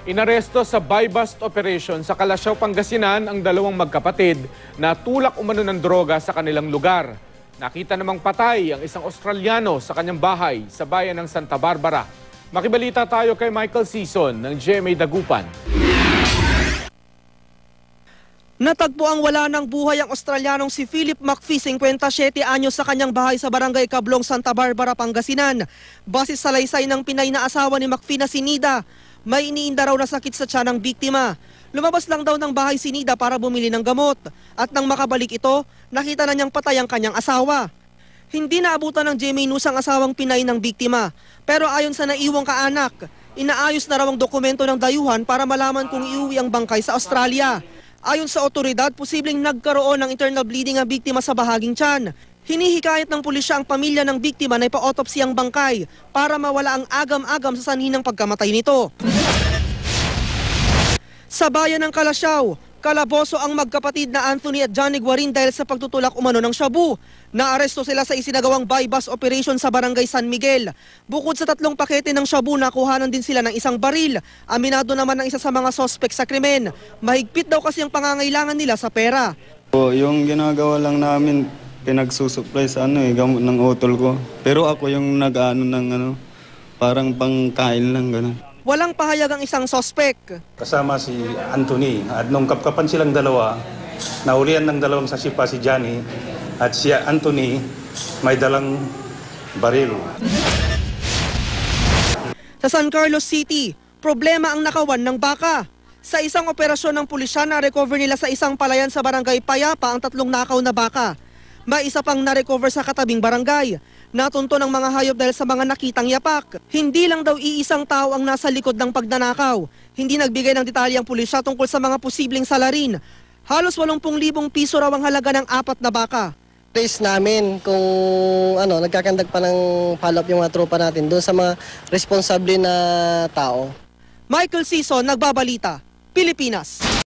Inaresto sa buy-bust operation sa Calasiao, Pangasinan ang dalawang magkapatid na tulak umano ng droga sa kanilang lugar. Nakita namang patay ang isang Australiano sa kanyang bahay sa bayan ng Santa Barbara. Makibalita tayo kay Michael Sison ng GMA Dagupan. Natagpo ang wala ng buhay ang Australianong si Philip McPhee, 57 anyos sa kanyang bahay sa barangay Cablong, Santa Barbara, Pangasinan. Base sa laysay ng Pinay na asawa ni McPhee na si Nida, may iniinda raw na sakit sa tiyan ng biktima. Lumabas lang daw ng bahay si Nida para bumili ng gamot. At nang makabalik ito, nakita na niyang patay ang kanyang asawa. Hindi naabutan ng GMA News ang asawang Pinay ng biktima. Pero ayon sa naiwang kaanak, inaayos na raw ang dokumento ng dayuhan para malaman kung iuwi ang bangkay sa Australia. Ayon sa otoridad, posibleng nagkaroon ng internal bleeding ang biktima sa bahaging tiyan. Hinihikayat ng pulisya ang pamilya ng biktima na ipa-autopsy ang bangkay para mawala ang agam-agam sa sanhi ng pagkamatay nito. Sa bayan ng Calasiao, kalaboso ang magkapatid na Anthony at Johnny Guarin dahil sa pagtutulak umano ng shabu. Naaresto sila sa isinagawang buy-bust operation sa barangay San Miguel. Bukod sa 3 pakete ng shabu, nakuhanan din sila ng isang baril. Aminado naman ng isa sa mga sospek sa krimen. Mahigpit daw kasi ang pangangailangan nila sa pera. Yung ginagawa lang namin, pinagsusupply sa gamot ng utol ko. Pero ako yung nag-ano ng parang pangkain lang gano'n. Walang pahayag ang isang sospek. Kasama si Anthony at nung kapkapan silang dalawa, naulian ng dalawang sasipa si Johnny at si Anthony may dalang baril. Sa San Carlos City, problema ang nakawan ng baka. Sa isang operasyon ng pulisya, na-recover nila sa isang palayan sa barangay Payapa ang 3 nakaw na baka. May isa pang na-recover sa katabing barangay. Natunto ng mga hayop dahil sa mga nakitang yapak. Hindi lang daw iisang tao ang nasa likod ng pagnanakaw. Hindi nagbigay ng detalye ang pulisya tungkol sa mga posibleng salarin. Halos 80,000 piso raw ang halaga ng 4 na baka. Trace namin kung nagkakandag pa ng follow-up yung mga tropa natin doon sa mga responsable na tao. Michael Sison, Nagbabalita, Pilipinas.